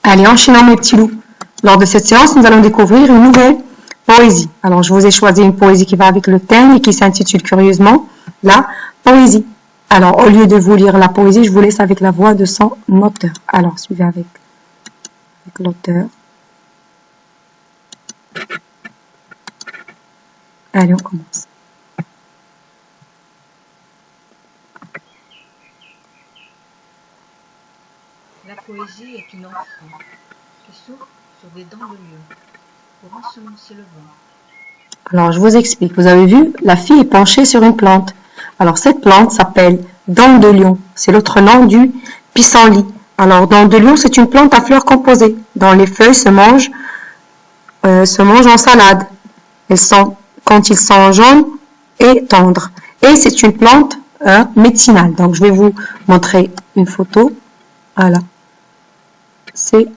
Allez, enchaînons mes petits loups. Lors de cette séance, nous allons découvrir une nouvelle poésie. Alors, je vous ai choisi une poésie qui va avec le thème et qui s'intitule curieusement la poésie. Alors, au lieu de vous lire la poésie, je vous laisse avec la voix de son auteur. Alors, suivez avec l'auteur. Allez, on commence. La poésie est une enfant qui souffle sur des dents de lion pour ensemencer le vent. Alors, je vous explique. Vous avez vu, la fille est penchée sur une plante. Alors, cette plante s'appelle dent de lion. C'est l'autre nom du pissenlit. Alors, dent de lion, c'est une plante à fleurs composées, dont les feuilles se mangent en salade. Quand ils sont jaunes et tendres. Et c'est une plante médicinale. Donc, je vais vous montrer une photo. Voilà. C'est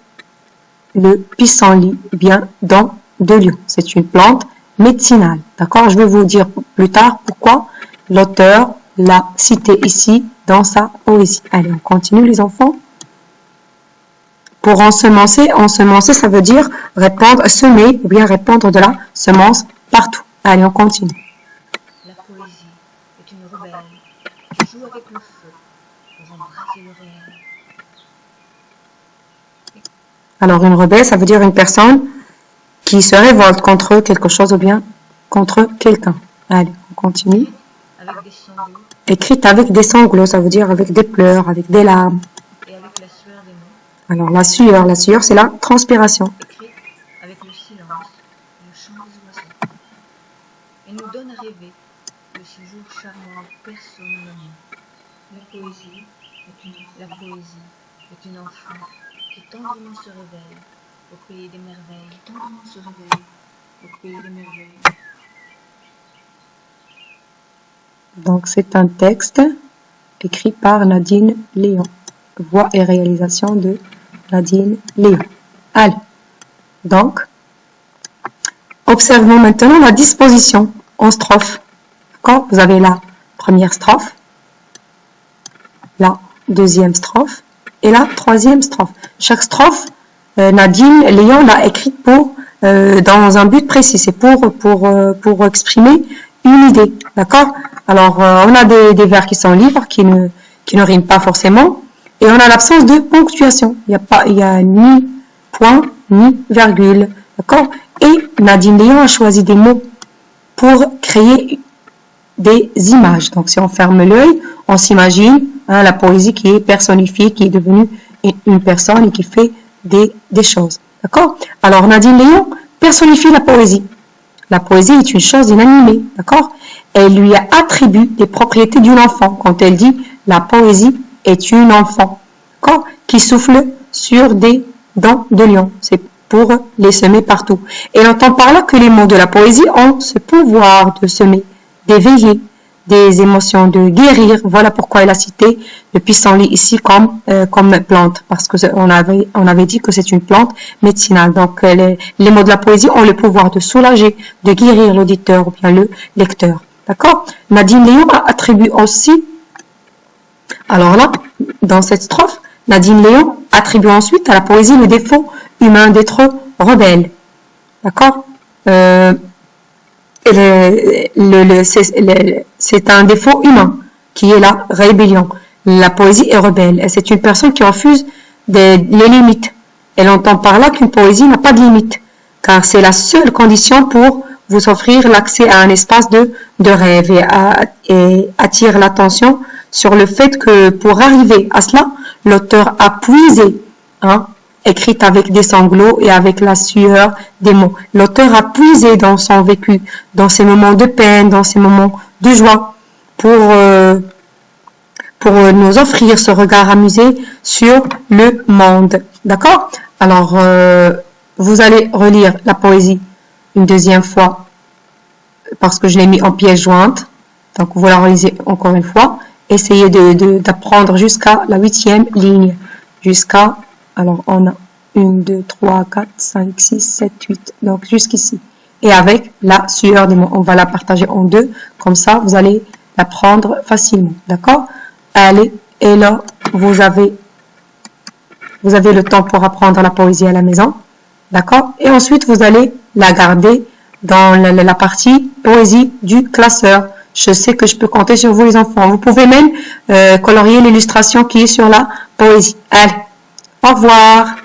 le pissenlit, bien dent de lion. C'est une plante médicinale. D'accord? Je vais vous dire plus tard pourquoi l'auteur l'a cité ici dans sa poésie. Allez, on continue les enfants. Pour ensemencer, ça veut dire répandre, semer ou bien répandre de la semence partout. Allez, on continue. La poésie est une rebelle qui joue avec le feu pour embraser le réel. Alors, une rebelle, ça veut dire une personne qui se révolte contre quelque chose ou bien contre quelqu'un. Allez, on continue. Avec des sanglots. Écrite avec des sanglots, ça veut dire avec des pleurs, avec des larmes. Et avec la sueur des mots. Alors, la sueur, c'est la transpiration. Écrite avec le silence et le chant des oiseaux. Elle nous donne à rêver de ces jours charmants que personne ne ment. La poésie est une enfant qui tendrement se réveille au pays des merveilles, tendrement se réveille au pays des merveilles. Donc, c'est un texte écrit par Nadine Léon. Voix et réalisation de Nadine Léon. Allez, donc, observons maintenant la disposition en strophe. Quand vous avez la première strophe, la deuxième strophe et la troisième strophe. Chaque strophe, Nadine Léon l'a écrite dans un but précis. C'est pour exprimer une idée. D'accord? Alors, on a des vers qui sont libres, qui ne riment pas forcément. Et on a l'absence de ponctuation. Il y a ni point, ni virgule. D'accord? Et Nadine Léon a choisi des mots pour créer des images. Donc, si on ferme l'œil, on s'imagine la poésie qui est personnifiée, qui est devenue une personne et qui fait des choses. D'accord? Alors, Nadine Léon personnifie la poésie. La poésie est une chose inanimée. D'accord? Elle lui attribue des propriétés d'une enfant. Quand elle dit la poésie est une enfant, d'accord, qui souffle sur des dents de lion. C'est pour les semer partout. Et on entend par là que les mots de la poésie ont ce pouvoir de semer, d'éveiller des émotions, de guérir. Voilà pourquoi elle a cité le pissenlit ici comme plante, parce que on avait dit que c'est une plante médicinale. Donc les mots de la poésie ont le pouvoir de soulager, de guérir l'auditeur ou bien le lecteur. D'accord? Nadine Léon attribue aussi, alors là, dans cette strophe, Nadine Léon attribue ensuite à la poésie le défaut humain d'être rebelle. D'accord? C'est un défaut humain qui est la rébellion. La poésie est rebelle. C'est une personne qui refuse les limites. Elle entend par là qu'une poésie n'a pas de limite, car c'est la seule condition pour vous offrir l'accès à un espace de rêve et attire l'attention sur le fait que pour arriver à cela, l'auteur a puisé, écrite avec des sanglots et avec la sueur des mots. L'auteur a puisé dans son vécu, dans ses moments de peine, dans ses moments de joie, pour nous offrir ce regard amusé sur le monde. D'accord? Alors, vous allez relire la poésie une deuxième fois parce que je l'ai mis en pièce jointe. Donc, vous la relisez encore une fois. Essayez d'apprendre jusqu'à la 8e ligne. Alors, on a 1, 2, 3, 4, 5, 6, 7, 8. Donc, jusqu'ici. Et avec la sueur des mots. On va la partager en deux. Comme ça, vous allez la prendre facilement. D'accord? Allez. Et là, vous avez vous avez le temps pour apprendre la poésie à la maison. D'accord? Et ensuite, vous allez la garder dans la partie poésie du classeur. Je sais que je peux compter sur vous les enfants. Vous pouvez même colorier l'illustration qui est sur la poésie. Allez, au revoir.